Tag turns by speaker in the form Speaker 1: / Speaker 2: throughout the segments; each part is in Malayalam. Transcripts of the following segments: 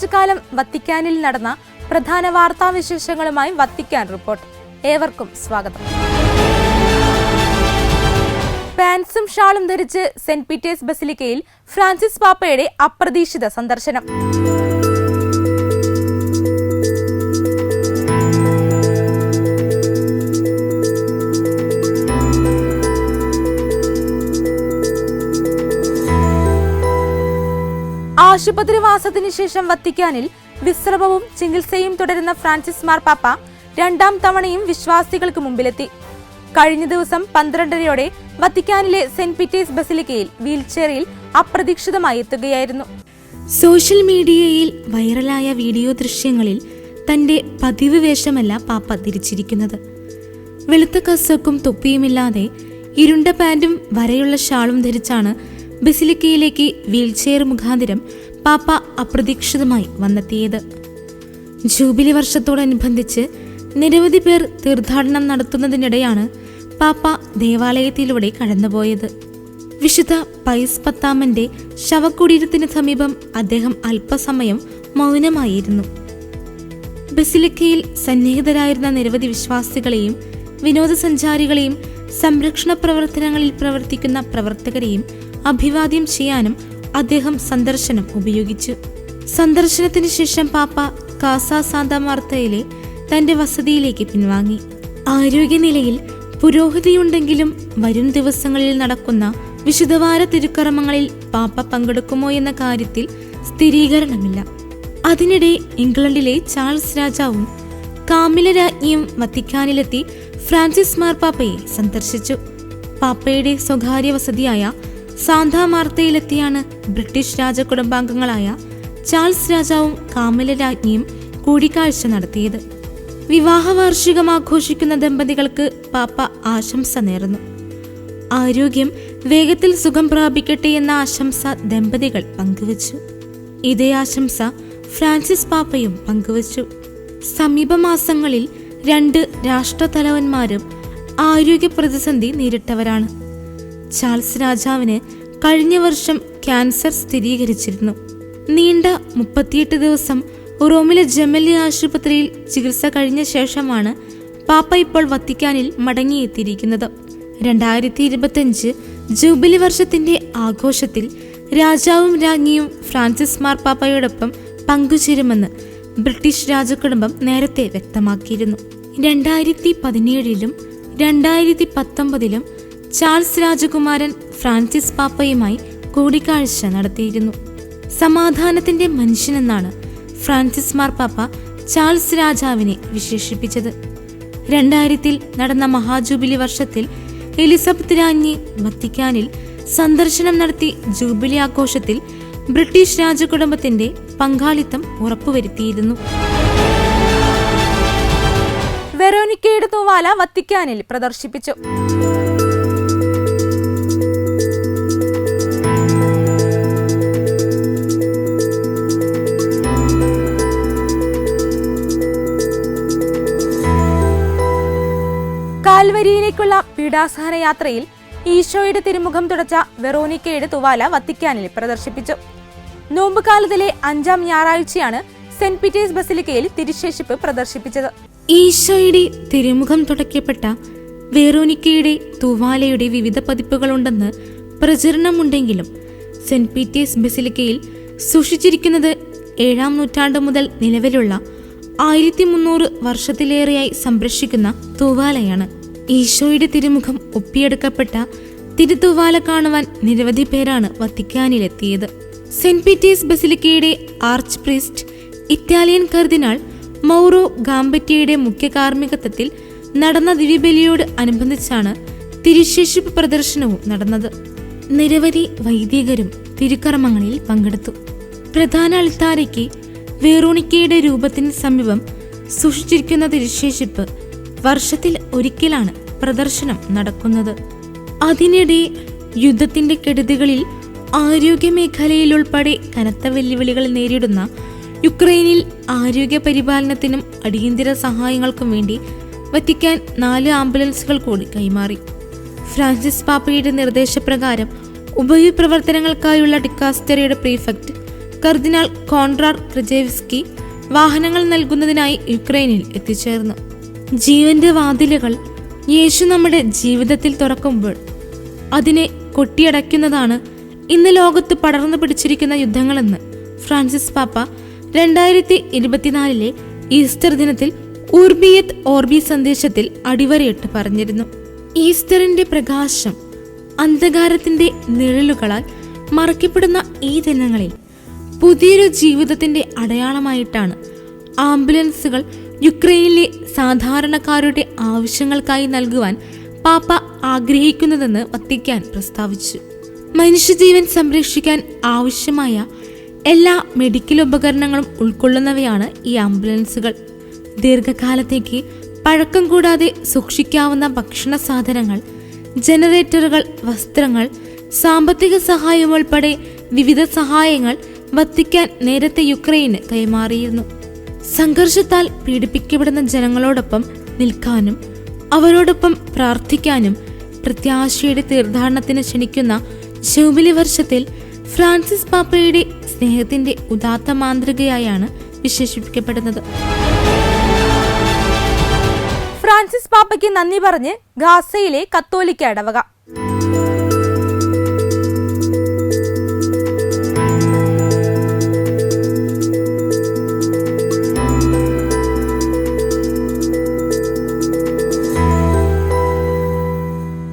Speaker 1: ഞായറാഴ്ചക്കാലം വത്തിക്കാനിൽ നടന്ന പ്രധാന വാർത്താവിശേഷങ്ങളുമായി വത്തിക്കാൻ റിപ്പോർട്ട്. ഏവർക്കും സ്വാഗതം. പാൻസും ഷാളും ധരിച്ച് സെന്റ് പീറ്റേഴ്സ് ബസിലിക്കയിൽ ഫ്രാൻസിസ് പാപ്പയുടെ അപ്രതീക്ഷിത സന്ദർശനം. ആശുപത്രിവാസത്തിനു ശേഷം വത്തിക്കാനിൽ വിശ്രമവും ചികിത്സയും തുടരുന്ന ഫ്രാൻസിസ് മാർപ്പാപ്പ രണ്ടാം തവണയും വിശ്വാസികൾക്ക് മുമ്പിലെത്തി. കഴിഞ്ഞ ദിവസം 12:30 വത്തിക്കാനിലെ സെന്റ് പീറ്റേഴ്സ് ബസിലിക്കയിൽ വീൽചെയറിൽ അപ്രതീക്ഷിതമായി എത്തുകയായിരുന്നു. സോഷ്യൽ മീഡിയയിൽ വൈറലായ വീഡിയോ ദൃശ്യങ്ങളിൽ തന്റെ പതിവ് വേഷമല്ല പാപ്പ ധരിച്ചിരിക്കുന്നത്. വെളുത്ത കസക്കും തൊപ്പിയുമില്ലാതെ ഇരുണ്ട പാന്റും വരയുള്ള ഷാളും ധരിച്ചാണ് ബസിലിക്കയിലേക്ക് വീൽചെയർ മുഖാന്തരം പാപ്പ അപ്രതീക്ഷിതമായി വന്നെത്തിയത്. ജൂബിലി വർഷത്തോടനുബന്ധിച്ച് നിരവധി പേർ തീർത്ഥാടനം നടത്തുന്നതിനിടെയാണ് പാപ്പ ദേവാലയത്തിലൂടെ കടന്നുപോയത്. വിശുദ്ധ പയസ് 10 ശവകുടീരത്തിന് സമീപം അദ്ദേഹം അല്പസമയം മൗനമായിരുന്നു. ബസിലിക്കയിൽ സന്നിഹിതരായിരുന്ന നിരവധി വിശ്വാസികളെയും വിനോദസഞ്ചാരികളെയും സംരക്ഷണ പ്രവർത്തനങ്ങളിൽ പ്രവർത്തിക്കുന്ന പ്രവർത്തകരെയും അഭിവാദ്യം ചെയ്യാനും അദ്ദേഹം സന്ദർശനം ഉപയോഗിച്ചു. സന്ദർശനത്തിന് ശേഷം പാപ്പ കാസ സാന്ത മാർത്തയിലെ തന്റെ വസതിയിലേക്ക് പിൻവാങ്ങി. ആരോഗ്യനിലയിൽ പുരോഗതിയുണ്ടെങ്കിലും വരും ദിവസങ്ങളിൽ നടക്കുന്ന വിശുദ്ധവാര തിരുക്കർമ്മങ്ങളിൽ പാപ്പ പങ്കെടുക്കുമോ എന്ന കാര്യത്തിൽ സ്ഥിരീകരണമില്ല. അതിനിടെ ഇംഗ്ലണ്ടിലെ ചാൾസ് രാജാവും കാമില രാജ്ഞിയും വത്തിക്കാനിലെത്തി ഫ്രാൻസിസ് മാർപ്പാപ്പയെ സന്ദർശിച്ചു. പാപ്പയുടെ സ്വകാര്യ വസതിയായ സാന്താ മാർത്തയിലെത്തിയാണ് ബ്രിട്ടീഷ് രാജകുടുംബാംഗങ്ങളായ ചാൾസ് രാജാവും കാമില രാജ്ഞിയും കൂടിക്കാഴ്ച നടത്തിയത്. വിവാഹ വാർഷികം ആഘോഷിക്കുന്ന ദമ്പതികൾക്ക് പാപ്പ ആശംസ നേർന്നു. ആരോഗ്യം വേഗത്തിൽ സുഖം പ്രാപിക്കട്ടെ എന്ന ആശംസ ദമ്പതികൾ പങ്കുവച്ചു. ഇതേ ആശംസ ഫ്രാൻസിസ് പാപ്പയും പങ്കുവച്ചു. സമീപ മാസങ്ങളിൽ 2 രാഷ്ട്രതലവന്മാരും ആരോഗ്യ പ്രതിസന്ധി നേരിട്ടവരാണ്. ചാൾസ് രാജാവിന് കഴിഞ്ഞ വർഷം ക്യാൻസർ സ്ഥിരീകരിച്ചിരുന്നു. നീണ്ട 38 ദിവസം റോമിലെ ജെമല്ലി ആശുപത്രിയിൽ ചികിത്സ കഴിഞ്ഞ ശേഷമാണ് പാപ്പ ഇപ്പോൾ വത്തിക്കാനിൽ മടങ്ങിയെത്തിയിരിക്കുന്നത്. 2025 ജൂബിലി വർഷത്തിന്റെ ആഘോഷത്തിൽ രാജാവും രാജ്ഞിയും ഫ്രാൻസിസ് മാർപ്പാപ്പയോടൊപ്പം പങ്കുചേരുമെന്ന് ബ്രിട്ടീഷ് രാജകുടുംബം നേരത്തെ വ്യക്തമാക്കിയിരുന്നു. 2017 2019 ചാൾസ് രാജകുമാരൻ ഫ്രാൻസിസ് പാപ്പയുമായി കൂടിക്കാഴ്ച നടത്തിയിരുന്നു. സമാധാനത്തിന്റെ മനുഷ്യനെന്നാണ് ഫ്രാൻസിസ് മാർപ്പാപ്പ ചാൾസ് രാജാവിനെ വിശേഷിപ്പിച്ചത്. 2000 നടന്ന മഹാജൂബിലി വർഷത്തിൽ എലിസബത്ത് രാജ്ഞി വത്തിക്കാനിൽ സന്ദർശനം നടത്തി ജൂബിലി ആഘോഷത്തിൽ ബ്രിട്ടീഷ് രാജകുടുംബത്തിന്റെ പങ്കാളിത്തം ഉറപ്പുവരുത്തിയിരുന്നു. വെറോനിക്കയുടെ തൂവാല വത്തിക്കാനിൽ പ്രദർശിപ്പിച്ചു. കാൽവരിയിലേക്കുള്ള പീഡാസഹന യാത്രയിൽ ഈശോയുടെ തിരുമുഖം തുടച്ച വെറോനിക്കയുടെ തൂവാല വത്തിക്കാനിൽ പ്രദർശിപ്പിച്ചു. നോമ്പുകാലത്തിലെ 5ാം ഞായറാഴ്ചയാണ് സെന്റ് പീറ്റേഴ്സ് ബസിലിക്കയിൽ തിരുശേഷിപ്പ് പ്രദർശിപ്പിച്ചത്. ഈശോയുടെ തിരുമുഖം തുടയ്ക്കപ്പെട്ട വെറോനിക്കയുടെ തൂവാലയുടെ വിവിധ പതിപ്പുകളുണ്ടെന്ന് പ്രചരണമുണ്ടെങ്കിലും സെന്റ് പീറ്റേഴ്സ് ബസിലിക്കയിൽ സൂക്ഷിച്ചിരിക്കുന്നത് 7ാം നൂറ്റാണ്ട് മുതൽ നിലവിലുള്ള 1300 വർഷത്തിലേറെയായി സംരക്ഷിക്കുന്ന തൂവാലയാണ്. ഈശോയുടെ തിരുമുഖം ഒപ്പിയെടുക്കപ്പെട്ട തിരുത്തൂവാല കാണുവാൻ നിരവധി പേരാണ് വത്തിക്കാനിലെത്തിയത്. സെന്റ് പീറ്റേഴ്സ് ബസിലിക്കയുടെ ആർച്ച് പ്രീസ്റ്റ് ഇറ്റാലിയൻ കർദിനാൾ മൗറോ ഗാംബറ്റിയുടെ മുഖ്യ കാർമ്മികത്വത്തിൽ നടന്ന ദിവ്യബലിയോട് അനുബന്ധിച്ചാണ് തിരുശേഷിപ്പ് പ്രദർശനവും നടന്നത്. നിരവധി വൈദികരും തിരുക്കർമ്മങ്ങളിൽ പങ്കെടുത്തു. പ്രധാന അൾത്താരയ്ക്ക് വെറോനിക്കയുടെ രൂപത്തിന് സമീപം സൂക്ഷിച്ചിരിക്കുന്ന തിരുശേഷിപ്പ് വർഷത്തിൽ ഒരിക്കലാണ് പ്രദർശനം നടക്കുന്നത്. അതിനിടെ യുദ്ധത്തിന്റെ കെടുതികളിൽ ആരോഗ്യ മേഖലയിലുൾപ്പെടെ കനത്ത വെല്ലുവിളികൾ നേരിടുന്ന യുക്രൈനിൽ ആരോഗ്യ പരിപാലനത്തിനും അടിയന്തര സഹായങ്ങൾക്കും വേണ്ടി വത്തിക്കാൻ 4 ആംബുലൻസുകൾ കൂടി കൈമാറി. ഫ്രാൻസിസ് പാപ്പയുടെ നിർദ്ദേശപ്രകാരം ഉപയുപ്രവർത്തനങ്ങൾക്കായുള്ള ഡിക്കാസ്റ്ററിയുടെ പ്രീഫെക്ട് കർദിനാൾ കോൺറാഡ് ക്രജേവ്സ്കി വാഹനങ്ങൾ നൽകുന്നതിനായി യുക്രൈനിൽ എത്തിച്ചേർന്നു. ജീവന്റെ വാതിലുകൾ യേശു നമ്മുടെ ജീവിതത്തിൽ തുറക്കുമ്പോൾ അതിനെ കൊട്ടിയടയ്ക്കുന്നതാണ് ഇന്ന് ലോകത്ത് പടർന്നു പിടിച്ചിരിക്കുന്ന യുദ്ധങ്ങളെന്ന് ഫ്രാൻസിസ് പാപ്പ 2024 ഈസ്റ്റർ ദിനത്തിൽ ഉർബിയത് ഓർബി സന്ദേശത്തിൽ അടിവരയിട്ട് പറഞ്ഞിരുന്നു. ഈസ്റ്ററിന്റെ പ്രകാശം അന്ധകാരത്തിന്റെ നിഴലുകളാൽ മറയ്ക്കപ്പെടുന്ന ഈ ദിനങ്ങളിൽ പുതിയൊരു ജീവിതത്തിന്റെ അടയാളമായിട്ടാണ് ആംബുലൻസുകൾ യുക്രൈനിലെ സാധാരണക്കാരുടെ ആവശ്യങ്ങൾക്കായി നൽകുവാൻ പാപ്പ ആഗ്രഹിക്കുന്നതെന്ന് വത്തിക്കാൻ പ്രസ്താവിച്ചു. മനുഷ്യജീവൻ സംരക്ഷിക്കാൻ ആവശ്യമായ എല്ലാ മെഡിക്കൽ ഉപകരണങ്ങളും ഉൾക്കൊള്ളുന്നവയാണ് ഈ ആംബുലൻസുകൾ. ദീർഘകാലത്തേക്ക് പഴക്കം കൂടാതെ സൂക്ഷിക്കാവുന്ന ഭക്ഷണ സാധനങ്ങൾ, ജനറേറ്ററുകൾ, വസ്ത്രങ്ങൾ, സാമ്പത്തിക സഹായം ഉൾപ്പെടെ വിവിധ സഹായങ്ങൾ വത്തിക്കാൻ നേരത്തെ യുക്രൈന് കൈമാറിയിരുന്നു. സംഘർഷത്താൽ പീഡിപ്പിക്കപ്പെടുന്ന ജനങ്ങളോടൊപ്പം നിൽക്കാനും അവരോടൊപ്പം പ്രാർത്ഥിക്കാനും പ്രത്യാശയുടെ തീർത്ഥാടനത്തിന് ക്ഷണിക്കുന്ന ജൂബിലി വർഷത്തിൽ ഫ്രാൻസിസ് പാപ്പയുടെ സ്നേഹത്തിന്റെ ഉദാത്ത മാതൃകയായാണ് വിശേഷിപ്പിക്കപ്പെടുന്നത്. ഫ്രാൻസിസ് പാപ്പയ്ക്ക് നന്ദി പറഞ്ഞ് ഗാസയിലെ കത്തോലിക്ക ഇടവക.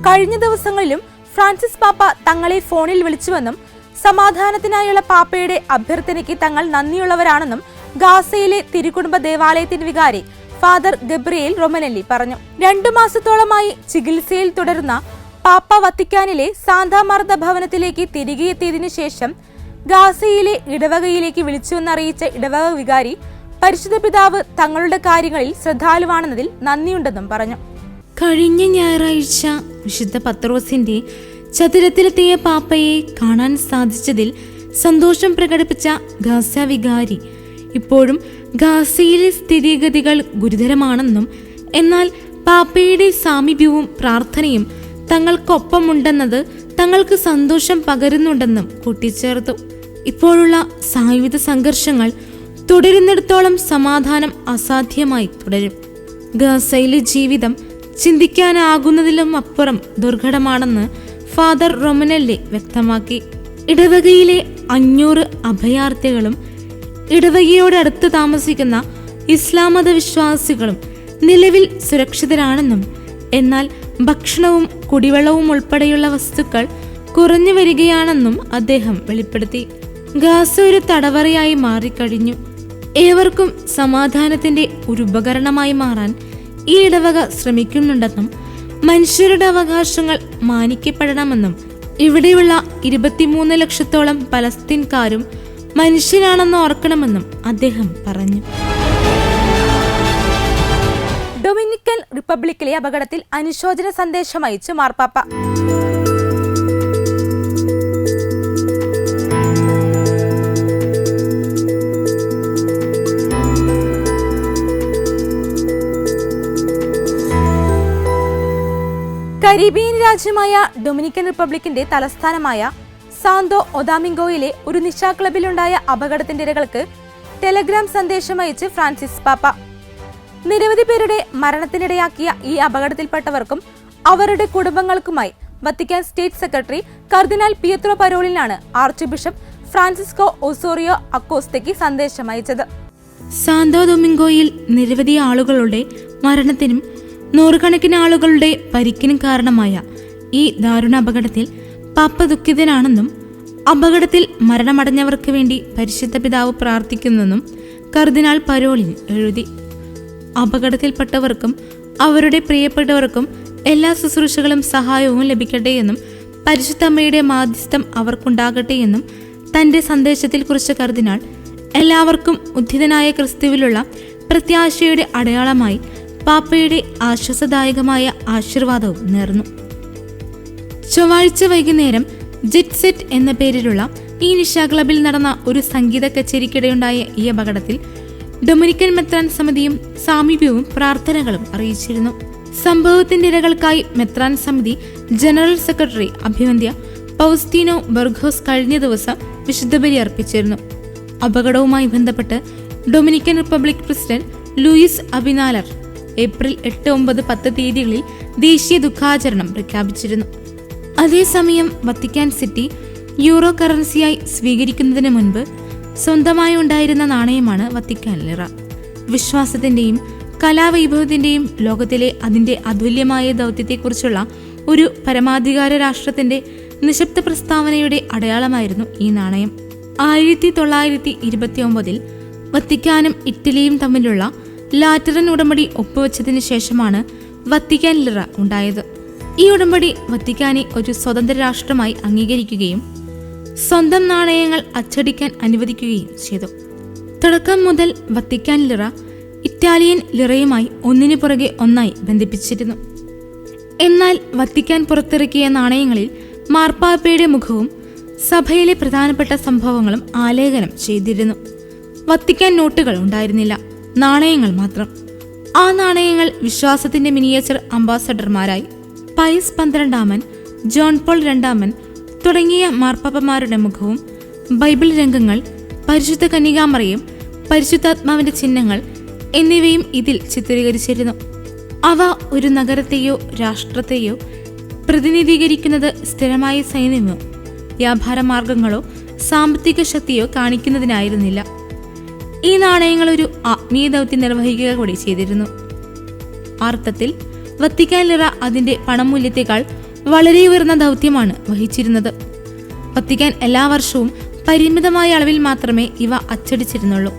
Speaker 1: കഴിഞ്ഞ ദിവസങ്ങളിലും ഫ്രാൻസിസ് പാപ്പ തങ്ങളെ ഫോണിൽ വിളിച്ചുവെന്നും സമാധാനത്തിനായുള്ള പാപ്പയുടെ അഭ്യർത്ഥനയ്ക്ക് തങ്ങൾ നന്ദിയുള്ളവരാണെന്നും ഗാസയിലെ തിരുക്കുടുംബ ദേവാലയത്തിന്റെ വികാരി ഫാദർ ഗബ്രിയേൽ റൊമനെല്ലി പറഞ്ഞു. 2 മാസത്തോളമായി ചികിത്സയിൽ തുടരുന്ന പാപ്പ വത്തിക്കാനിലെ സാന്താ മാർത്ത ഭവനത്തിലേക്ക് തിരികെ എത്തിയതിനു ശേഷം ഗാസയിലെ ഇടവകയിലേക്ക് വിളിച്ചുവെന്നറിയിച്ച ഇടവക വികാരി പരിശുദ്ധ പിതാവ് തങ്ങളുടെ കാര്യങ്ങളിൽ ശ്രദ്ധാലുവാണെന്നതിൽ നന്ദിയുണ്ടെന്നും പറഞ്ഞു. കഴിഞ്ഞ ഞായറാഴ്ച വിശുദ്ധ പത്രോസിന്റെ ചതുരത്തിലെത്തിയ പാപ്പയെ കാണാൻ സാധിച്ചതിൽ സന്തോഷം പ്രകടിപ്പിച്ച ഗാസ വികാരി ഇപ്പോഴും ഗാസയിലെ സ്ഥിതിഗതികൾ ഗുരുതരമാണെന്നും എന്നാൽ പാപ്പയുടെ സാമീപ്യവും പ്രാർത്ഥനയും തങ്ങൾക്കൊപ്പമുണ്ടെന്നത് തങ്ങൾക്ക് സന്തോഷം പകരുന്നുണ്ടെന്നും കൂട്ടിച്ചേർത്തു. ഇപ്പോഴുള്ള സായുധ സംഘർഷങ്ങൾ തുടരുന്നിടത്തോളം സമാധാനം അസാധ്യമായി തുടരും. ഗാസയിലെ ജീവിതം ചിന്തിക്കാനാകുന്നതിലും അപ്പുറം ദുർഘടമാണെന്ന് ഫാദർ റൊമനെല്ലി വ്യക്തമാക്കി. ഇടവകയിലെ 500 അഭയാർത്ഥികളും ഇടവകയോടടുത്ത് താമസിക്കുന്ന ഇസ്ലാം മത വിശ്വാസികളും നിലവിൽ സുരക്ഷിതരാണെന്നും എന്നാൽ ഭക്ഷണവും കുടിവെള്ളവും ഉൾപ്പെടെയുള്ള വസ്തുക്കൾ കുറഞ്ഞു വരികയാണെന്നും അദ്ദേഹം വെളിപ്പെടുത്തി. ഗാസ ഒരു തടവറയായി മാറിക്കഴിഞ്ഞു. ഏവർക്കും സമാധാനത്തിന്റെ ഒരു ഉപകരണമായി മാറാൻ ഈ ഇടവക ശ്രമിക്കുന്നുണ്ടെന്നും മനുഷ്യരുടെ അവകാശങ്ങൾ മാനിക്കപ്പെടണമെന്നും ഇവിടെയുള്ള 23 ലക്ഷത്തോളം പലസ്തീൻകാരും മനുഷ്യരാണെന്ന് ഓർക്കണമെന്നും അദ്ദേഹം പറഞ്ഞു. ഡൊമിനിക്കൻ റിപ്പബ്ലിക്കിലെ അപകടത്തിൽ അനുശോചന സന്ദേശം അയച്ചു മാർപ്പാപ്പ. കരീബിയൻ രാജ്യമായ ഡൊമിനിക്കൻ റിപ്പബ്ലിക്കിന്റെ തലസ്ഥാനമായ സാന്തോ ഒദാമിംഗോയിലെ ഒരു നിശാ ക്ലബിലുണ്ടായ അപകടത്തിന്റെ ഇരകൾക്ക് ടെലഗ്രാം സന്ദേശം അയച്ച് ഫ്രാൻസിസ് പാപ്പ. നിരവധി പേരുടെ മരണത്തിനിടയാക്കിയ ഈ അപകടത്തിൽപ്പെട്ടവർക്കും അവരുടെ കുടുംബങ്ങൾക്കുമായി വത്തിക്കാൻ സ്റ്റേറ്റ് സെക്രട്ടറി കർദിനാൾ പിയത്രോ പരോളിനാണ് ആർച്ച് ബിഷപ്പ് ഫ്രാൻസിസ്കോ ഒസോറിയോ അക്കോസ്തയ്ക്ക് സന്ദേശം അയച്ചത്. സാന്തോ ഡൊമിംഗോയിൽ നിരവധി ആളുകളുടെ മരണത്തിനും 100 കണക്കിന് ആളുകളുടെ പരിക്കിനും കാരണമായ ഈ ദാരുണ അപകടത്തിൽ പാപ്പ ദുഃഖിതനാണെന്നും അപകടത്തിൽ മരണമടഞ്ഞവർക്ക് വേണ്ടി പരിശുദ്ധ പിതാവ് പ്രാർത്ഥിക്കുന്നെന്നും കർദിനാൾ പരോളിൻ എഴുതി. അപകടത്തിൽപ്പെട്ടവർക്കും അവരുടെ പ്രിയപ്പെട്ടവർക്കും എല്ലാ ശുശ്രൂഷകളും സഹായവും ലഭിക്കട്ടെയെന്നും പരിശുദ്ധ അമ്മയുടെ മാധ്യസ്ഥം അവർക്കുണ്ടാകട്ടെ എന്നും തന്റെ സന്ദേശത്തിൽ കുറിച്ച കർദിനാൾ എല്ലാവർക്കും ഉദ്ധിതനായ ക്രിസ്തുവിലുള്ള പ്രത്യാശയുടെ അടയാളമായി പാപ്പയുടെ ആശ്വാസദായകമായ ആശീർവാദവും നേർന്നു. ചൊവ്വാഴ്ച വൈകുന്നേരം ജെറ്റ് സെറ്റ് എന്ന പേരിലുള്ള ഈ നിശാ ക്ലബിൽ നടന്ന ഒരു സംഗീത കച്ചേരിക്കിടെയുണ്ടായ ഈ അപകടത്തിൽ ഡൊമിനിക്കൻ മെത്രാൻ സമിതിയും സാമീപ്യവും പ്രാർത്ഥനകളും അറിയിച്ചിരുന്നു. സംഭവത്തിന്റെ ഇരകൾക്കായി മെത്രാൻ സമിതി ജനറൽ സെക്രട്ടറി അഭിവന്ദ്യ പൗസ്റ്റീനോ ബർഗോസ് കഴിഞ്ഞ ദിവസം വിശുദ്ധബലി അർപ്പിച്ചിരുന്നു. അപകടവുമായി ബന്ധപ്പെട്ട് Dominican Republic president Luis Abinader April 8, 9, 10 തീയതികളിൽ ദേശീയ ദുഃഖാചരണം പ്രഖ്യാപിച്ചിരുന്നു. അതേസമയം വത്തിക്കാൻ സിറ്റി യൂറോ കറൻസിയായി സ്വീകരിക്കുന്നതിന് മുൻപ് സ്വന്തമായി ഉണ്ടായിരുന്ന നാണയമാണ് വത്തിക്കാൻ ലിറ. വിശ്വാസത്തിന്റെയും കലാവൈഭവത്തിന്റെയും ലോകത്തിലെ അതിന്റെ അതുല്യമായ ദൗത്യത്തെക്കുറിച്ചുള്ള ഒരു പരമാധികാര രാഷ്ട്രത്തിന്റെ നിശബ്ദ പ്രസ്താവനയുടെ അടയാളമായിരുന്നു ഈ നാണയം. 1929 വത്തിക്കാനും ഇറ്റലിയും തമ്മിലുള്ള ലാറ്ററൻ ഉടമ്പടി ഒപ്പുവെച്ചതിന് ശേഷമാണ് വത്തിക്കാൻ ലിറ ഉണ്ടായത്. ഈ ഉടമ്പടി വത്തിക്കാനെ ഒരു സ്വതന്ത്ര രാഷ്ട്രമായി അംഗീകരിക്കുകയും സ്വന്തം നാണയങ്ങൾ അച്ചടിക്കാൻ അനുവദിക്കുകയും ചെയ്തു. തുടക്കം മുതൽ വത്തിക്കാൻ ലിറ ഇറ്റാലിയൻ ലിറയുമായി ഒന്നിനു പുറകെ ഒന്നായി ബന്ധിപ്പിച്ചിരുന്നു. എന്നാൽ വത്തിക്കാൻ പുറത്തിറക്കിയ നാണയങ്ങളിൽ മാർപ്പാപ്പയുടെ മുഖവും സഭയിലെ പ്രധാനപ്പെട്ട സംഭവങ്ങളും ആലേഖനം ചെയ്തിരുന്നു. വത്തിക്കാൻ നോട്ടുകൾ ഉണ്ടായിരുന്നില്ല, നാണയങ്ങൾ മാത്രം. ആ നാണയങ്ങൾ വിശ്വാസത്തിന്റെ മിനിയേച്ചർ അംബാസഡർമാരായി പയസ് 12 ജോൺ പോൾ 2 തുടങ്ങിയ മാർപ്പാപ്പമാരുടെ മുഖവും ബൈബിൾ രംഗങ്ങൾ, പരിശുദ്ധ കന്യകാമറിയം, പരിശുദ്ധാത്മാവിന്റെ ചിഹ്നങ്ങൾ എന്നിവയും ഇതിൽ ചിത്രീകരിച്ചിരുന്നു. അവ ഒരു നഗരത്തെയോ രാഷ്ട്രത്തെയോ പ്രതിനിധീകരിക്കുന്നത് സ്ഥിരമായ സൈന്യമോ വ്യാപാര മാർഗങ്ങളോ സാമ്പത്തിക ശക്തിയോ കാണിക്കുന്നതിനായിരുന്നില്ല. ഈ നാണയങ്ങൾ ഒരു ആത്മീയ ദൗത്യം നിർവഹിക്കുക കൂടി ചെയ്തിരുന്നു. അർത്ഥത്തിൽ വത്തിക്കാൻ ലിറ അതിന്റെ പണമൂല്യത്തെക്കാൾ വളരെ ഉയർന്ന ദൗത്യമാണ് വഹിച്ചിരുന്നത്. വത്തിക്കാൻ എല്ലാ വർഷവും പരിമിതമായ അളവിൽ മാത്രമേ ഇവ അച്ചടിച്ചിരുന്നുള്ളൂ.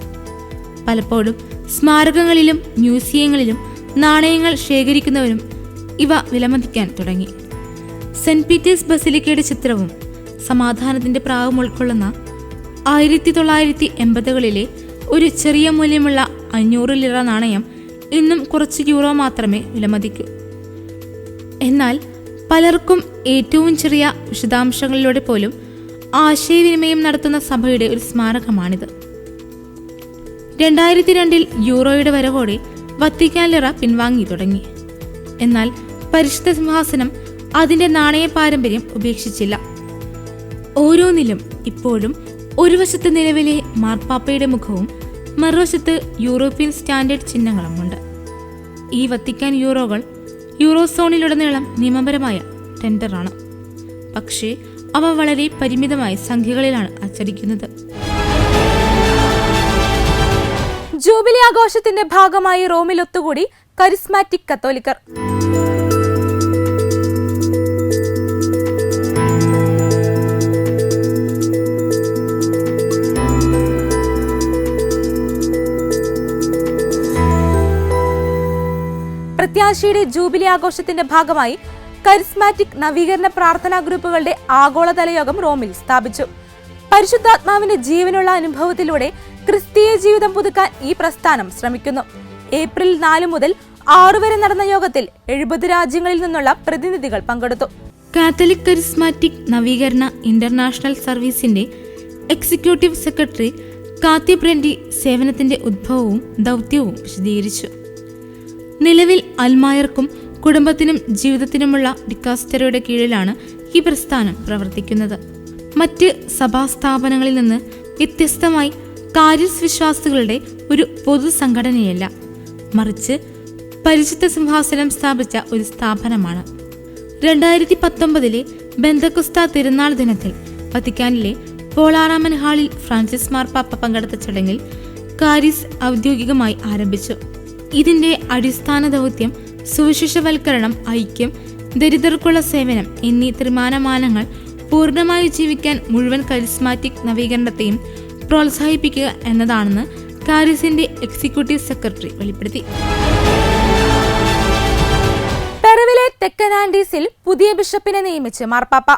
Speaker 1: പലപ്പോഴും സ്മാരകങ്ങളിലും മ്യൂസിയങ്ങളിലും നാണയങ്ങൾ ശേഖരിക്കുന്നവരും ഇവ വിലമതിക്കാൻ തുടങ്ങി. സെന്റ് പീറ്റേഴ്സ് ബസിലിക്കയുടെ ചിത്രവും സമാധാനത്തിന്റെ പ്രാവും ഉൾക്കൊള്ളുന്ന 1980കളിലെ ഒരു ചെറിയ മൂല്യമുള്ള 500 ലിറ നാണയം ഇന്നും കുറച്ച് യൂറോ മാത്രമേ വിലമതിക്കൂ. എന്നാൽ പലർക്കും ഏറ്റവും ചെറിയ വിശദാംശങ്ങളിലൂടെ പോലും ആശയവിനിമയം നടത്തുന്ന സഭയുടെ ഒരു സ്മാരകമാണിത്. 2002 യൂറോയുടെ വരവോടെ വത്തിക്കാൻ ലിറ പിൻവാങ്ങി തുടങ്ങി. എന്നാൽ പരിശുദ്ധ സിംഹാസനം അതിന്റെ നാണയ പാരമ്പര്യം ഉപേക്ഷിച്ചില്ല. ഓരോന്നിലും ഇപ്പോഴും ഒരു വശത്ത് നിലവിലെ മാർപ്പാപ്പയുടെ മുഖവും മറുവശത്ത് യൂറോപ്യൻ സ്റ്റാൻഡേർഡ് ചിഹ്നങ്ങളുമുണ്ട്. ഈ വത്തിക്കാൻ യൂറോകൾ യൂറോസോണിലുടനീളം നിയമപരമായ ടെൻഡറാണ്. പക്ഷേ അവ വളരെ പരിമിതമായ സംഖ്യകളിലാണ് അച്ചടിക്കുന്നത്. ജൂബിലി ആഘോഷത്തിന്റെ ഭാഗമായി റോമിൽ ഒത്തുകൂടി കരിസ്മാറ്റിക് കത്തോലിക്കർ. പ്രത്യാശയുടെ ജൂബിലി ആഘോഷത്തിന്റെ ഭാഗമായി കരിസ്മാറ്റിക് നവീകരണ പ്രാർത്ഥനാ ഗ്രൂപ്പുകളുടെ ആഗോളതല യോഗം റോമിൽ സ്ഥാപിച്ചു. പരിശുദ്ധാത്മാവിന്റെ ജീവനുള്ള അനുഭവത്തിലൂടെ ക്രിസ്തീയ ജീവിതം പുതുക്കാൻ ഈ പ്രസ്ഥാനം ശ്രമിക്കുന്നു. ഏപ്രിൽ 4 മുതൽ 6 വരെ നടന്ന യോഗത്തിൽ 70 രാജ്യങ്ങളിൽ നിന്നുള്ള പ്രതിനിധികൾ പങ്കെടുത്തു. കാത്തലിക് കരിസ്മാറ്റിക് നവീകരണ ഇന്റർനാഷണൽ സർവീസിന്റെ എക്സിക്യൂട്ടീവ് സെക്രട്ടറി കാത്തി ബ്രെൻഡി സേവനത്തിന്റെ ഉദ്ഭവവും ദൗത്യവും വിശദീകരിച്ചു. നിലവിൽ അൽമായർക്കും കുടുംബത്തിനും ജീവിതത്തിനുമുള്ള ഡിക്കാസ്റ്ററുടെ കീഴിലാണ് ഈ പ്രസ്ഥാനം പ്രവർത്തിക്കുന്നത്. മറ്റ് സഭാസ്ഥാപനങ്ങളിൽ നിന്ന് വ്യത്യസ്തമായി കാരിസ് വിശ്വാസികളുടെ ഒരു പൊതു സംഘടനയല്ല, മറിച്ച് പരിശുദ്ധ സിംഹാസനം സ്ഥാപിച്ച ഒരു സ്ഥാപനമാണ്. 2019 ബെന്തക്കുസ്ത തിരുനാൾ ദിനത്തിൽ വത്തിക്കാനിലെ പോളാറാമൻ ഹാളിൽ ഫ്രാൻസിസ് മാർപ്പാപ്പ പങ്കെടുത്ത ചടങ്ങിൽ കാരിസ് ഔദ്യോഗികമായി ആരംഭിച്ചു. ഇതിന്റെ അടിസ്ഥാന ദൗത്യം സുവിശേഷവൽക്കരണം, ഐക്യം, ദരിദ്രർക്കുള്ള സേവനം എന്നീ ത്രിമാനമാനങ്ങൾ പൂർണ്ണമായി ജീവിക്കാൻ മുഴുവൻ കരിസ്മാറ്റിക് നവീകരണത്തെയും പ്രോത്സാഹിപ്പിക്കുക എന്നതാണെന്ന് കാരിസിന്റെ എക്സിക്യൂട്ടീവ് സെക്രട്ടറി വെളിപ്പെടുത്തി. പെറുവിലെ തെക്കൻ ആൻഡീസിൽ പുതിയ ബിഷപ്പിനെ നിയമിച്ച് മാർപ്പാപ്പ.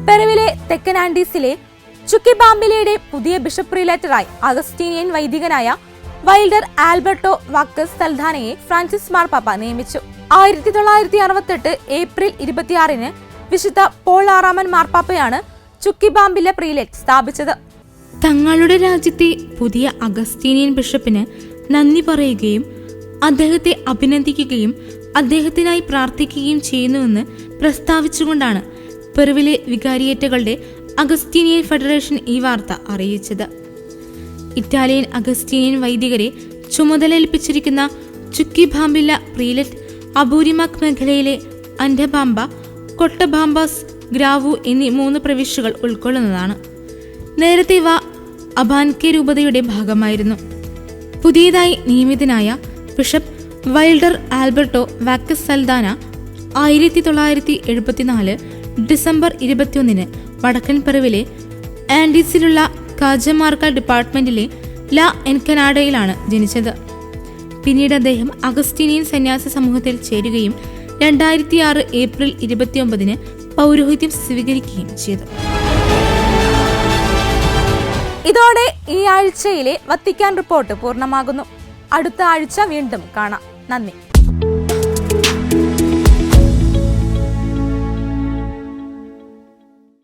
Speaker 1: പെറുവിലെ തെക്കൻ ആൻഡീസിലെ ചുക്കിബാംബിലയുടെ പുതിയ ബിഷപ്പ് പ്രീലേറ്ററായി അഗസ്റ്റീനിയൻ വൈദികനായ വൈൽഡർ ആൽബർട്ടോ വാക്കസ് സൽദാനയെ ഫ്രാൻസിസ് മാർപ്പാപ്പ നിയമിച്ചു. 1968 ഏപ്രിൽ 26 വിശുദ്ധ പോൾ 6 മാർപ്പാപ്പയാണ് ചുക്കിബാംബില പ്രീലേറ്റ് സ്ഥാപിച്ചത്. തങ്ങളുടെ രാജ്യത്തെ പുതിയ അഗസ്റ്റീനിയൻ ബിഷപ്പിന് നന്ദി പറയുകയും അദ്ദേഹത്തെ അഭിനന്ദിക്കുകയും അദ്ദേഹത്തിനായി പ്രാർത്ഥിക്കുകയും ചെയ്യുന്നുവെന്ന് പ്രസ്താവിച്ചുകൊണ്ടാണ് പെറുവിലെ വികാരിയേറ്റുകളുടെ അഗസ്റ്റീനിയൻ ഫെഡറേഷൻ ഈ വാർത്ത അറിയിച്ചത്. ഇറ്റാലിയൻ അഗസ്റ്റീനിയൻ വൈദികരെ ചുമതലയേൽപ്പിച്ചിരിക്കുന്ന ചുക്കിബാംബില്ല പ്രീലറ്റ് അബൂരിമാക് മേഖലയിലെ അൻഡബാംബ, കൊട്ടബാംബാസ്, ഗ്രാവു എന്നീ 3 പ്രവിശ്യകൾ ഉൾക്കൊള്ളുന്നതാണ്. നേരത്തെ ഇവ അബാൻകെ രൂപതയുടെ ഭാഗമായിരുന്നു. പുതിയതായി നിയമിതനായ bishop Wilder Alberto Vasquez Saldana 1974 December 21 വടക്കൻ പെറുവിലെ ആൻഡീസിലുള്ള കാജമാർക്ക ഡിപ്പാർട്ട്മെന്റിലെ ലാ എൻകനാഡയിലാണ് ജനിച്ചത്. പിന്നീട് അദ്ദേഹം അഗസ്റ്റീനിയൻ സന്യാസ സമൂഹത്തിൽ ചേരുകയും 2006 ഏപ്രിൽ 29 പൗരോഹിത്യം സ്വീകരിക്കുകയും ചെയ്തു.
Speaker 2: ഇതോടെ ഈ ആഴ്ചയിലെ വത്തിക്കാൻ റിപ്പോർട്ട് പൂർണ്ണമാകുന്നു. അടുത്ത ആഴ്ച വീണ്ടും കാണാം. നന്ദി.